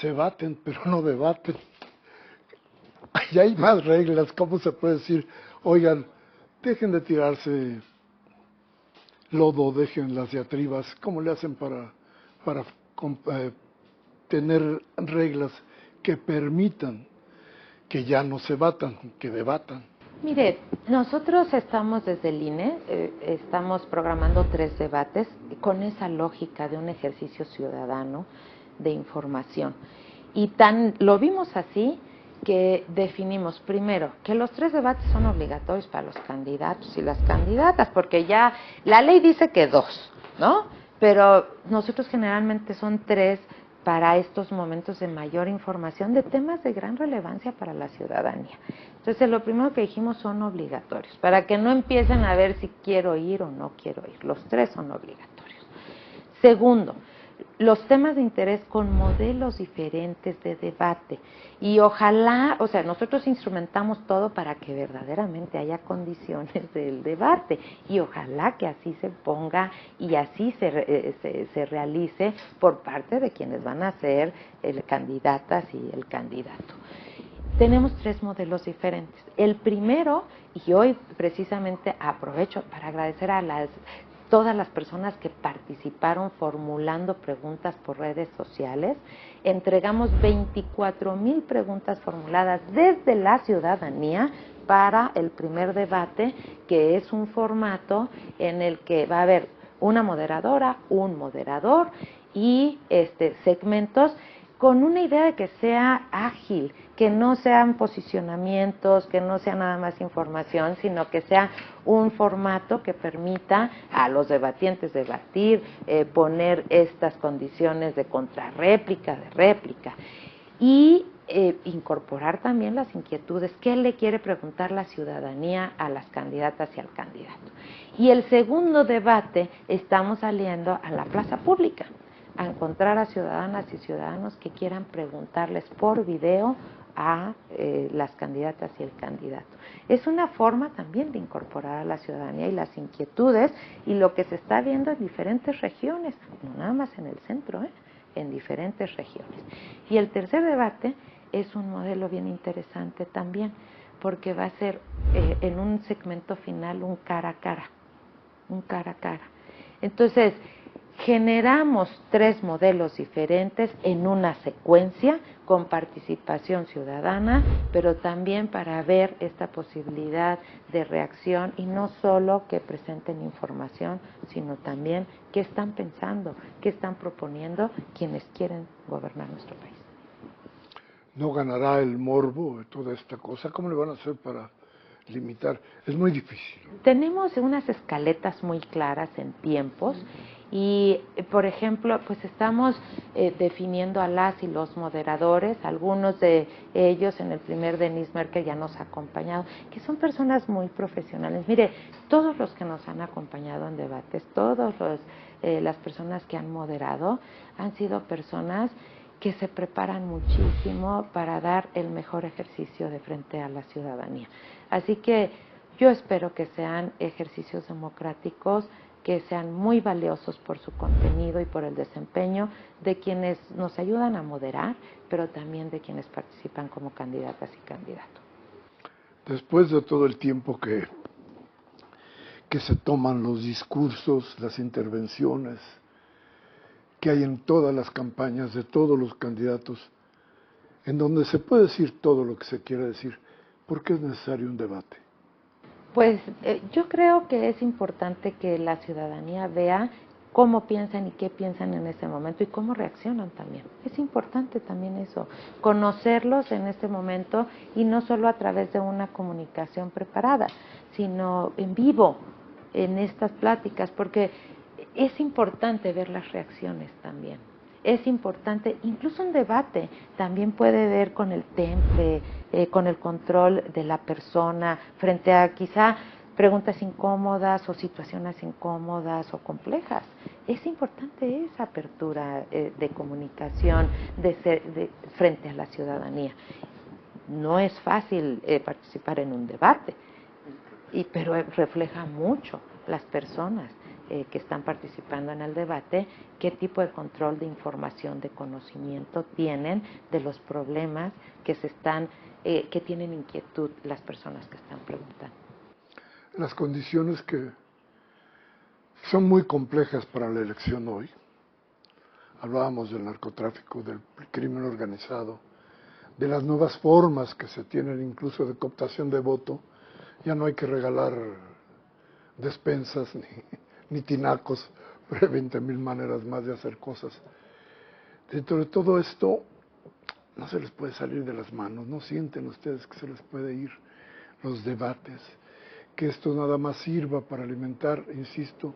se baten, pero no debaten. Y hay más reglas, ¿cómo se puede decir? Oigan, dejen de tirarse lodo, dejen las diatribas. ¿Cómo le hacen para tener reglas que permitan que ya no se batan, que debatan? Mire, nosotros estamos desde el INE, estamos programando 3 debates con esa lógica de un ejercicio ciudadano de información. Y lo vimos así que definimos primero que los 3 debates son obligatorios para los candidatos y las candidatas, porque ya la ley dice que 2, ¿no? Pero nosotros generalmente son 3 para estos momentos de mayor información de temas de gran relevancia para la ciudadanía. Entonces, lo primero que dijimos son obligatorios, para que no empiecen a ver si quiero ir o no quiero ir. Los 3 son obligatorios. Segundo, los temas de interés con modelos diferentes de debate. Y ojalá, o sea, nosotros instrumentamos todo para que verdaderamente haya condiciones del debate y ojalá que así se ponga y así se realice por parte de quienes van a ser candidatas y el candidato. Tenemos 3 modelos diferentes. El primero, y hoy precisamente aprovecho para agradecer a todas las personas que participaron formulando preguntas por redes sociales. Entregamos 24,000 preguntas formuladas desde la ciudadanía para el primer debate, que es un formato en el que va a haber una moderadora, un moderador y segmentos con una idea de que sea ágil, que no sean posicionamientos, que no sea nada más información, sino que sea un formato que permita a los debatientes debatir, poner estas condiciones de contrarréplica, de réplica, y incorporar también las inquietudes, qué le quiere preguntar la ciudadanía a las candidatas y al candidato. Y el segundo debate, estamos saliendo a la plaza pública, a encontrar a ciudadanas y ciudadanos que quieran preguntarles por video a las candidatas y el candidato. Es una forma también de incorporar a la ciudadanía y las inquietudes y lo que se está viendo en diferentes regiones, no nada más en el centro, en diferentes regiones. Y el tercer debate es un modelo bien interesante también, porque va a ser en un segmento final un cara a cara, un cara a cara. Entonces, generamos 3 modelos diferentes en una secuencia con participación ciudadana, pero también para ver esta posibilidad de reacción y no solo que presenten información, sino también qué están pensando, qué están proponiendo quienes quieren gobernar nuestro país. ¿No ganará el morbo de toda esta cosa? ¿Cómo le van a hacer para limitar? Es muy difícil. Tenemos unas escaletas muy claras en tiempos y, por ejemplo, pues estamos definiendo a las y los moderadores, algunos de ellos en el primer Denise Merker ya nos ha acompañado, que son personas muy profesionales. Mire, todos los que nos han acompañado en debates, todas las personas que han moderado, han sido personas que se preparan muchísimo para dar el mejor ejercicio de frente a la ciudadanía. Así que yo espero que sean ejercicios democráticos, que sean muy valiosos por su contenido y por el desempeño de quienes nos ayudan a moderar, pero también de quienes participan como candidatas y candidatos. Después de todo el tiempo que se toman los discursos, las intervenciones que hay en todas las campañas de todos los candidatos, en donde se puede decir todo lo que se quiera decir, ¿por qué es necesario un debate? Pues yo creo que es importante que la ciudadanía vea cómo piensan y qué piensan en ese momento y cómo reaccionan también. Es importante también eso, conocerlos en este momento y no solo a través de una comunicación preparada, sino en vivo, en estas pláticas, porque es importante ver las reacciones también. Es importante, incluso un debate también puede ver con el temple, con el control de la persona frente a quizá preguntas incómodas o situaciones incómodas o complejas. Es importante esa apertura de comunicación frente a la ciudadanía. No es fácil participar en un debate, pero refleja mucho las personas que están participando en el debate, qué tipo de control de información, de conocimiento tienen de los problemas que tienen inquietud las personas que están preguntando. Las condiciones que son muy complejas para la elección hoy. Hablábamos del narcotráfico, del crimen organizado, de las nuevas formas que se tienen incluso de cooptación de voto. Ya no hay que regalar despensas ni tinacos, pero hay 20,000 maneras más de hacer cosas. Dentro de todo esto, no se les puede salir de las manos, no sienten ustedes que se les puede ir los debates, que esto nada más sirva para alimentar, insisto,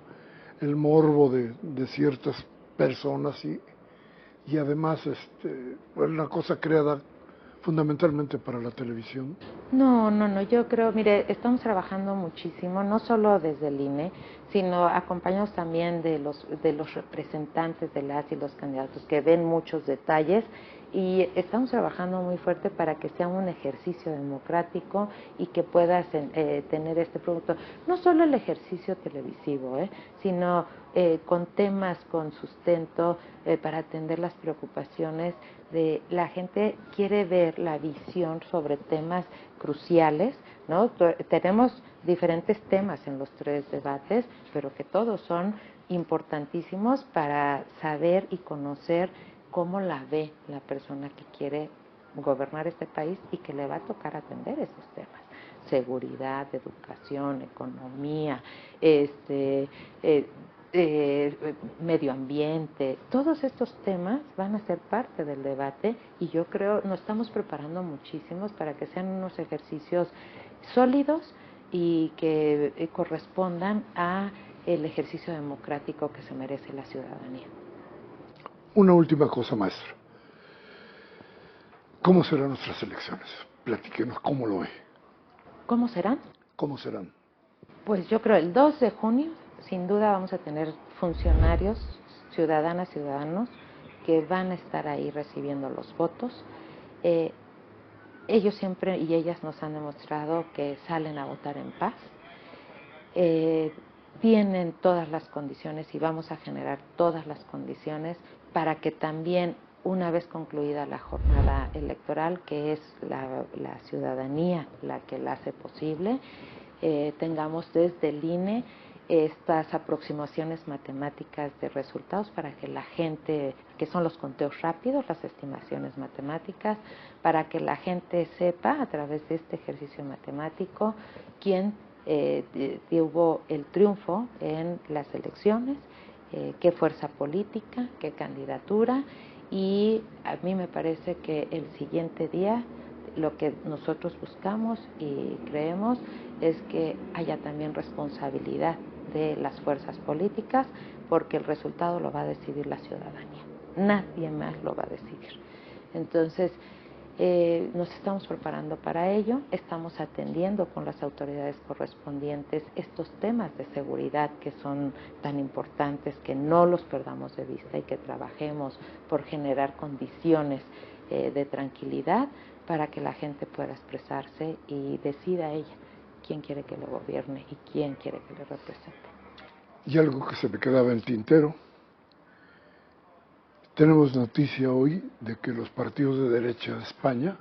el morbo de ciertas personas y además una cosa creada fundamentalmente para la televisión? No, yo creo, mire, estamos trabajando muchísimo, no solo desde el INE, sino acompañados también de los representantes de las y los candidatos que ven muchos detalles, y estamos trabajando muy fuerte para que sea un ejercicio democrático y que puedas tener este producto. No solo el ejercicio televisivo, sino con temas, con sustento, para atender las preocupaciones de la gente. Quiere ver la visión sobre temas cruciales, ¿no? Tenemos diferentes temas en los 3 debates, pero que todos son importantísimos para saber y conocer cómo la ve la persona que quiere gobernar este país y que le va a tocar atender esos temas: seguridad, educación, economía, medio ambiente. Todos estos temas van a ser parte del debate, y yo creo nos estamos preparando muchísimos para que sean unos ejercicios sólidos y que correspondan a el ejercicio democrático que se merece la ciudadanía. Una última cosa, maestra. ¿Cómo serán nuestras elecciones? Platíquenos, ¿cómo lo ve? ¿Cómo serán? ¿Cómo serán? Pues yo creo el 2 de junio, sin duda, vamos a tener funcionarios, ciudadanas, ciudadanos, que van a estar ahí recibiendo los votos. Ellos siempre y ellas nos han demostrado que salen a votar en paz. Tienen todas las condiciones, y vamos a generar todas las condiciones para que también, una vez concluida la jornada electoral, que es la ciudadanía la que la hace posible, tengamos desde el INE estas aproximaciones matemáticas de resultados para que la gente, que son los conteos rápidos, las estimaciones matemáticas, para que la gente sepa a través de este ejercicio matemático quién tuvo el triunfo en las elecciones, qué fuerza política, qué candidatura. Y a mí me parece que el siguiente día lo que nosotros buscamos y creemos es que haya también responsabilidad de las fuerzas políticas, porque el resultado lo va a decidir la ciudadanía, nadie más lo va a decidir. Entonces, nos estamos preparando para ello, estamos atendiendo con las autoridades correspondientes estos temas de seguridad que son tan importantes, que no los perdamos de vista y que trabajemos por generar condiciones de tranquilidad para que la gente pueda expresarse y decida ella quién quiere que lo gobierne y quién quiere que le represente. Y algo que se me quedaba en el tintero: tenemos noticia hoy de que los partidos de derecha de España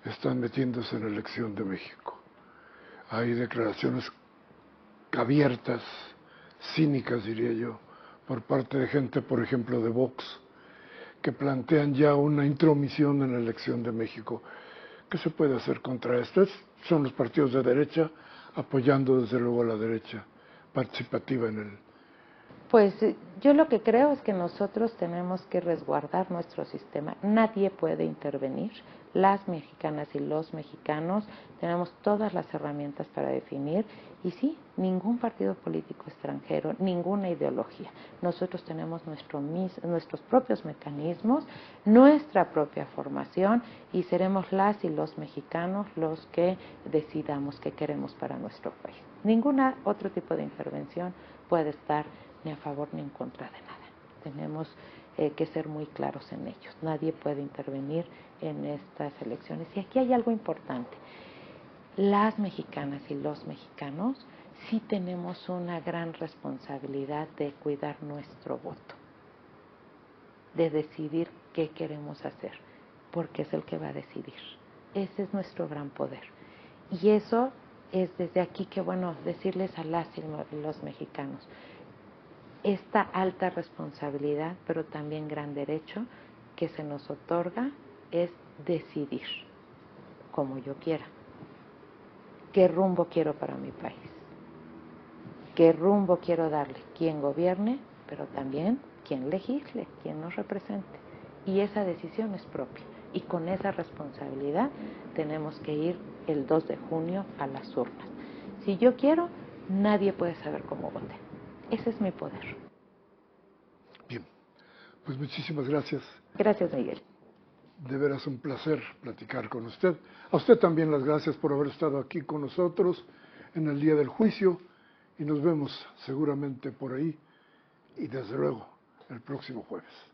están metiéndose en la elección de México. Hay declaraciones abiertas, cínicas diría yo, por parte de gente, por ejemplo, de Vox, que plantean ya una intromisión en la elección de México. ¿Qué se puede hacer contra esto? Son los partidos de derecha apoyando desde luego a la derecha participativa en el... Pues yo lo que creo es que nosotros tenemos que resguardar nuestro sistema. Nadie puede intervenir. Las mexicanas y los mexicanos tenemos todas las herramientas para definir, y sí, ningún partido político extranjero, ninguna ideología. Nosotros tenemos nuestros propios mecanismos, nuestra propia formación, y seremos las y los mexicanos los que decidamos qué queremos para nuestro país. Ningún otro tipo de intervención puede estar ni a favor ni en contra de nada. Tenemos que ser muy claros en ellos. Nadie puede intervenir en estas elecciones. Y aquí hay algo importante. Las mexicanas y los mexicanos sí tenemos una gran responsabilidad de cuidar nuestro voto, de decidir qué queremos hacer, porque es el que va a decidir. Ese es nuestro gran poder. Y eso es desde aquí que, bueno, decirles a las y los mexicanos, esta alta responsabilidad, pero también gran derecho que se nos otorga, es decidir como yo quiera. ¿Qué rumbo quiero para mi país? ¿Qué rumbo quiero darle? ¿Quién gobierne? Pero también quién legisle, quién nos represente. Y esa decisión es propia. Y con esa responsabilidad tenemos que ir el 2 de junio a las urnas. Si yo quiero, nadie puede saber cómo voté. Ese es mi poder. Bien, pues muchísimas gracias. Gracias, Miguel. de veras un placer platicar con usted. A usted también las gracias por haber estado aquí con nosotros en el día del juicio y nos vemos seguramente por ahí y desde luego el próximo jueves.